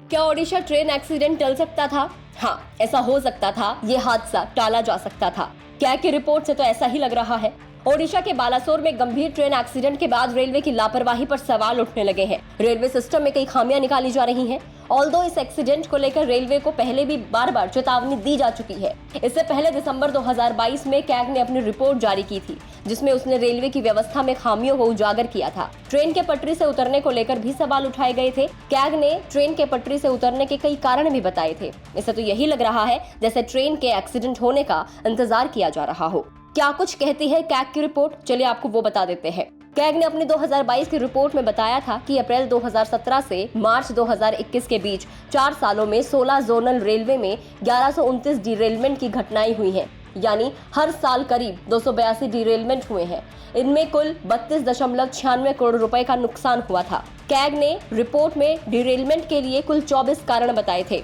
क्या Odisha train accident टल सकता था? हाँ, ऐसा हो सकता था। ये हादसा टाला जा सकता था। कैग की रिपोर्ट से तो ऐसा ही लग रहा है। ओडिशा के बालासोर में गंभीर ट्रेन एक्सीडेंट के बाद रेलवे की लापरवाही पर सवाल उठने लगे हैं। रेलवे सिस्टम में कई खामियां निकाली जा रही हैं। ऑल्दो इस एक्सीडेंट को लेकर रेलवे को पहले भी बार-बार चेतावनी दी जा चुकी है। इससे पहले दिसंबर 2022 में कैग ने अपनी रिपोर्ट जारी की थी, जिसमें उसने रेलवे की व्यवस्था में खामियों को उजागर किया था। ट्रेन के पटरी से उतरने को लेकर भी सवाल उठाए गए थे। कैग ने ट्रेन के पटरी से उतरने के कई कारण भी बताए थे। इससे तो यही लग रहा है जैसे ट्रेन के एक्सीडेंट होने का इंतजार किया जा रहा हो। क्या कुछ कहती है कैग की रिपोर्ट? चलिए आपको वो बता देते हैं। कैग ने अपनी 2022 की रिपोर्ट में बताया था कि अप्रैल 2017 से मार्च 2021 के बीच 4 सालों में 16 जोनल रेलवे में 1129 डिरेलमेंट की घटनाएं हुई हैं। यानी हर साल करीब 282 डिरेलमेंट हुए हैं। इनमें कुल 32.96 करोड़ रुपए का नुकसान हुआ था। कैग ने रिपोर्ट में डिरेलमेंट के लिए कुल 24 कारण बताए थे।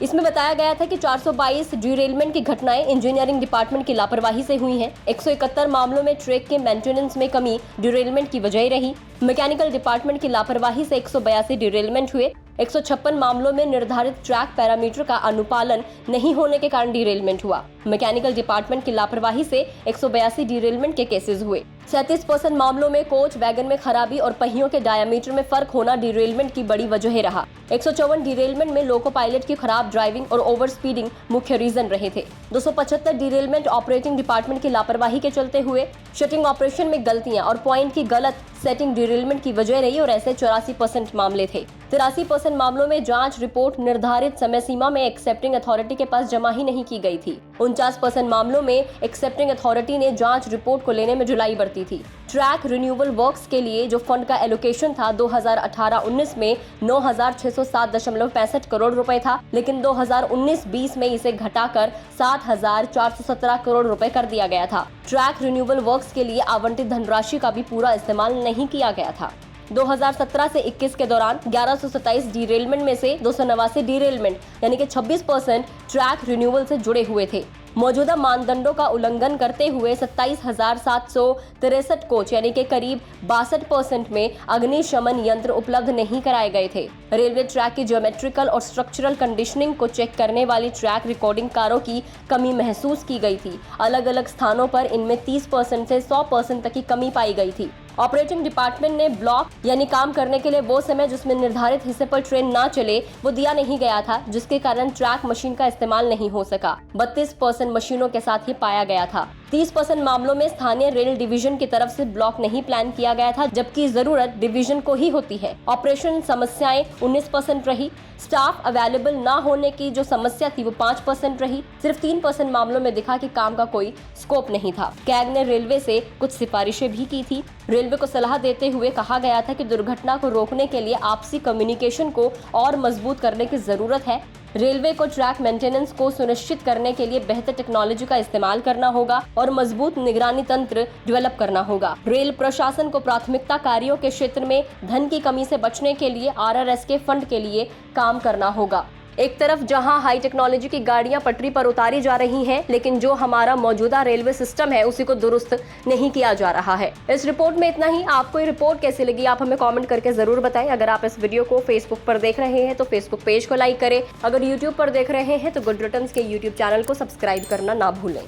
इसमें बताया गया था कि 422 डिरेलमेंट की घटनाएं इंजीनियरिंग डिपार्टमेंट की लापरवाही से हुई हैं। 171 मामलों में ट्रैक के मेंटेनेंस में कमी डिरेलमेंट की वजह रही। मैकेनिकल डिपार्टमेंट की लापरवाही से 182 डिरेलमेंट हुए। 156 मामलों में निर्धारित ट्रैक पैरामीटर का अनुपालन नहीं होने के कारण डिरेलमेंट हुआ। मैकेनिकल डिपार्टमेंट की लापरवाही से 182 डिरेलमेंट के केसेस हुए। 37% मामलों में कोच वैगन में खराबी और पहियों के डायामीटर में फर्क होना डिरेलमेंट की बड़ी वजह रहा। 154 डिरेलमेंट में लोको पायलट की खराब ड्राइविंग और ओवर स्पीडिंग मुख्य रीजन रहे थे। 275 डिरेलमेंट ऑपरेटिंग डिपार्टमेंट की लापरवाही के चलते हुए। शटिंग ऑपरेशन में गलतियां और पॉइंट की गलत सेटिंग डिरेलमेंट की वजह रही और ऐसे 84% मामले थे। 83% मामलों में जांच रिपोर्ट निर्धारित समय सीमा में एक्सेप्टिंग अथॉरिटी के पास जमा ही नहीं की गई थी। 49% मामलों में एक्सेप्टिंग अथॉरिटी ने जांच रिपोर्ट को लेने में जुलाई बरती थी। ट्रैक रिन्यूअल वर्क्स के लिए जो फंड का एलोकेशन था 2018-19 में 9,607.65 करोड़ रुपए था, लेकिन 2019-20 में इसे घटाकर 7,417 करोड़ रुपए कर दिया गया था। ट्रैक रिन्यूअल वर्क्स के लिए आवंटित धनराशि का भी पूरा इस्तेमाल नहीं किया गया था। 2017 से 21 के दौरान 1127 डिरेलमेंट में से 289 डिरेलमेंट यानी कि 26% ट्रैक रिन्यूअल से जुड़े हुए थे। मौजूदा मानदंडों का उल्लंघन करते हुए 27,763 कोच यानी कि करीब 62% में अग्निशमन यंत्र उपलब्ध नहीं कराए गए थे। रेलवे ट्रैक की ज्योमेट्रिकल और स्ट्रक्चरल कंडीशनिंग को चेक करने वाली ट्रैक रिकॉर्डिंग कारों की कमी महसूस की गई थी। अलग अलग स्थानों पर इनमें 30% से 100% तक की कमी पाई गई थी। ऑपरेटिंग डिपार्टमेंट ने ब्लॉक यानी काम करने के लिए वो समय जिसमें निर्धारित हिस्से पर ट्रेन ना चले वो दिया नहीं गया था, जिसके कारण ट्रैक मशीन का इस्तेमाल नहीं हो सका। 32% मशीनों के साथ ही पाया गया था। 30% मामलों में स्थानीय रेल डिवीजन की तरफ से ब्लॉक नहीं प्लान किया गया था, जबकि जरूरत डिवीजन को ही होती है। ऑपरेशन समस्याएं 19% रही। स्टाफ अवेलेबल ना होने की जो समस्या थी वो 5% रही। सिर्फ 3% मामलों में दिखा कि काम का कोई स्कोप नहीं था। कैग ने रेलवे से कुछ सिफारिशें भी की थी। रेलवे को सलाह देते हुए कहा गया था कि दुर्घटना को रोकने के लिए आपसी कम्युनिकेशन को और मजबूत करने की जरूरत है। रेलवे को ट्रैक मेंटेनेंस को सुनिश्चित करने के लिए बेहतर टेक्नोलॉजी का इस्तेमाल करना होगा और मजबूत निगरानी तंत्र डेवलप करना होगा। रेल प्रशासन को प्राथमिकता कार्यों के क्षेत्र में धन की कमी से बचने के लिए RRS के फंड के लिए काम करना होगा। एक तरफ जहां हाई टेक्नोलॉजी की गाड़ियां पटरी पर उतारी जा रही हैं, लेकिन जो हमारा मौजूदा रेलवे सिस्टम है उसी को दुरुस्त नहीं किया जा रहा है। इस रिपोर्ट में इतना ही। आपको ये रिपोर्ट कैसी लगी आप हमें कमेंट करके जरूर बताएं। अगर आप इस वीडियो को फेसबुक पर देख रहे हैं तो फेसबुक पेज को लाइक करें। अगर यूट्यूब पर देख रहे हैं तो गुड रिटर्न्स के यूट्यूब चैनल को सब्सक्राइब करना ना भूलें।